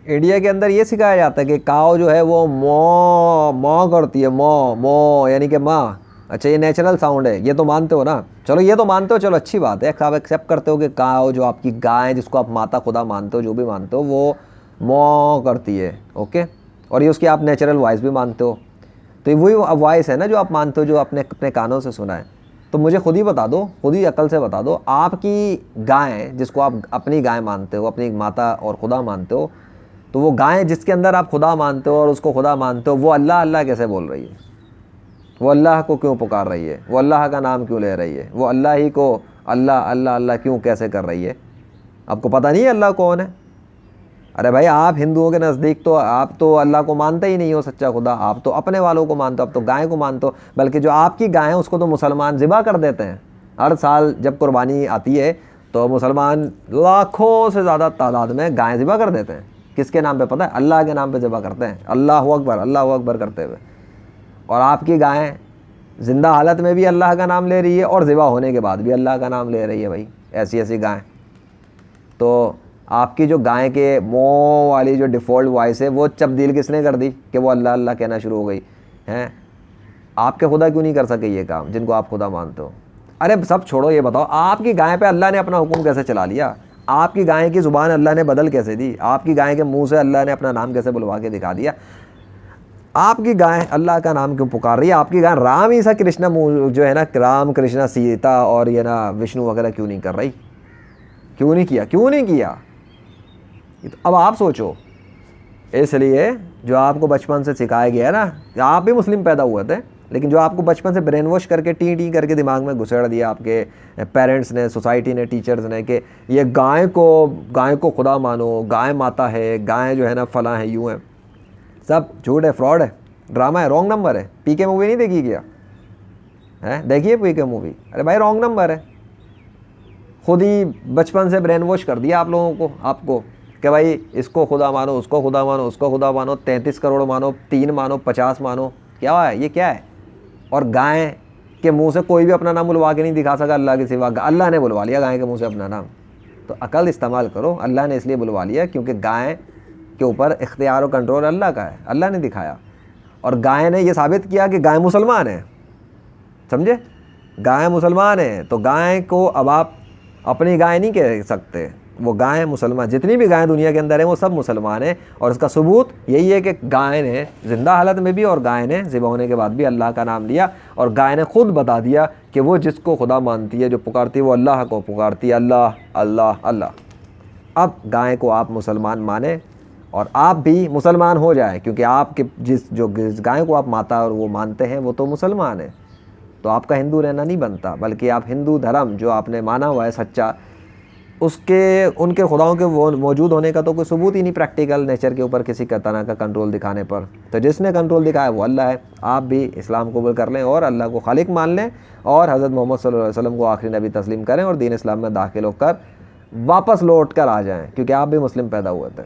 India کے اندر یہ سکھایا جاتا ہے کہ کاؤ جو ہے وہ مو مو کرتی ہے، مو مو یعنی کہ ماں. اچھا یہ نیچرل ساؤنڈ ہے، یہ تو مانتے ہو نا؟ چلو یہ تو مانتے ہو، چلو اچھی بات ہے، آپ ایکسیپٹ کرتے ہو کہ کاؤ جو آپ کی گائے جس کو آپ ماتا خدا مانتے ہو، جو بھی مانتے ہو، وہ مو کرتی ہے. اوکے، اور یہ اس کی آپ نیچرل وائس بھی مانتے ہو. تو یہ وہی وائس ہے نا جو آپ مانتے ہو، جو آپ نے اپنے کانوں سے سنا ہے. تو مجھے خود ہی بتا دو، خود ہی عقل سے بتا دو، آپ کی گائے جس کو آپ اپنی گائے مانتے ہو، اپنی ماتا اور خدا مانتے ہو، تو وہ گائے جس کے اندر آپ خدا مانتے ہو اور اس کو خدا مانتے ہو، وہ اللہ اللہ کیسے بول رہی ہے؟ وہ اللہ کو کیوں پکار رہی ہے؟ وہ اللہ کا نام کیوں لے رہی ہے؟ وہ اللہ ہی کو اللہ اللہ اللہ کیوں کیسے کر رہی ہے؟ آپ کو پتہ نہیں ہے اللہ کون ہے؟ ارے بھائی آپ ہندوؤں کے نزدیک تو آپ تو اللہ کو مانتے ہی نہیں ہو سچا خدا، آپ تو اپنے والوں کو مانتے ہو، آپ تو گائے کو مانتے ہو. بلکہ جو آپ کی گائے ہیں اس کو تو مسلمان ذبح کر دیتے ہیں. ہر سال جب قربانی آتی ہے تو مسلمان لاکھوں سے زیادہ تعداد میں گائیں ذبح کر دیتے ہیں. کس کے نام پہ پتہ ہے؟ اللہ کے نام پہ ذبح کرتے ہیں، اللہ اکبر کرتے ہوئے. اور آپ کی گائیں زندہ حالت میں بھی اللہ کا نام لے رہی ہے اور ذبح ہونے کے بعد بھی اللہ کا نام لے رہی ہے. بھائی ایسی ایسی گائیں. تو آپ کی جو گائیں کے مو والی جو ڈیفالٹ وائس ہے وہ تبدیل کس نے کر دی کہ وہ اللہ اللہ کہنا شروع ہو گئی ہیں؟ آپ کے خدا کیوں نہیں کر سکے یہ کام جن کو آپ خدا مانتے ہو؟ ارے سب چھوڑو، یہ بتاؤ آپ کی گائے پہ اللہ نے اپنا حکم کیسے چلا لیا؟ آپ کی گائے کی زبان اللہ نے بدل کیسے دی؟ آپ کی گائے کے منہ سے اللہ نے اپنا نام کیسے بلوا کے دکھا دیا؟ آپ کی گائے اللہ کا نام کیوں پکار رہی ہے؟ آپ کی گائے رام عیسیٰ کرشنا جو ہے نا، رام کرشنا سیتا اور یہ نا وشنو وغیرہ کیوں نہیں کر رہی؟ کیوں نہیں کیا؟ اب آپ سوچو. اس لیے جو آپ کو بچپن سے سکھایا گیا ہے نا، آپ بھی مسلم پیدا ہوئے تھے، لیکن جو آپ کو بچپن سے برین واش کر کے ٹی کر کے دماغ میں گھسڑ دیا آپ کے پیرنٹس نے، سوسائٹی نے، ٹیچرز نے، کہ یہ گائے کو خدا مانو، گائے ماتا ہے، گائے جو ہے نا فلاں ہے، یوں ہے، سب جھوٹ ہے، فراڈ ہے، ڈرامہ ہے، رانگ نمبر ہے. پی کے مووی نہیں دیکھی کیا ہے؟ دیکھیے پی کے مووی. ارے بھائی رانگ نمبر ہے. خود ہی بچپن سے برین واش کر دیا آپ لوگوں کو، آپ کو کہ بھائی اس کو خدا مانو، اس کو خدا مانو، اس کو خدا مانو، 33 کروڑ مانو، 3 مانو، 50 مانو. کیا ہے یہ؟ کیا ہے؟ اور گائے کے منہ سے کوئی بھی اپنا نام بلوا کے نہیں دکھا سکا اللہ کے سوا. اللہ نے بلوا لیا گائے کے منہ سے اپنا نام. تو عقل استعمال کرو. اللہ نے اس لیے بلوا لیا کیونکہ گائے کے اوپر اختیار و کنٹرول اللہ کا ہے، اللہ نے دکھایا. اور گائے نے یہ ثابت کیا کہ گائے مسلمان ہے. سمجھے؟ گائے مسلمان ہے. تو گائے کو اب آپ اپنی گائے نہیں کہہ سکتے، وہ گائے مسلمان. جتنی بھی گائیں دنیا کے اندر ہیں وہ سب مسلمان ہیں. اور اس کا ثبوت یہی ہے کہ گائے نے زندہ حالت میں بھی اور گائے نے ذبح ہونے کے بعد بھی اللہ کا نام لیا. اور گائے نے خود بتا دیا کہ وہ جس کو خدا مانتی ہے، جو پکارتی ہے، وہ اللہ کو پکارتی ہے، اللہ اللہ اللہ. اب گائے کو آپ مسلمان مانیں اور آپ بھی مسلمان ہو جائیں، کیونکہ آپ کے جس گائے کو آپ ماتا اور وہ مانتے ہیں وہ تو مسلمان ہے. تو آپ کا ہندو رہنا نہیں بنتا، بلکہ آپ ہندو دھرم جو آپ نے مانا ہوا ہے سچا، ان کے خداؤں کے وہ موجود ہونے کا تو کوئی ثبوت ہی نہیں پریکٹیکل نیچر کے اوپر کسی طرح کا کنٹرول دکھانے پر. تو جس نے کنٹرول دکھایا وہ اللہ ہے. آپ بھی اسلام قبول کر لیں اور اللہ کو خالق مان لیں اور حضرت محمد صلی اللہ علیہ وسلم کو آخری نبی تسلیم کریں اور دین اسلام میں داخل ہو کر واپس لوٹ کر آ جائیں، کیونکہ آپ بھی مسلم پیدا ہوئے تھے.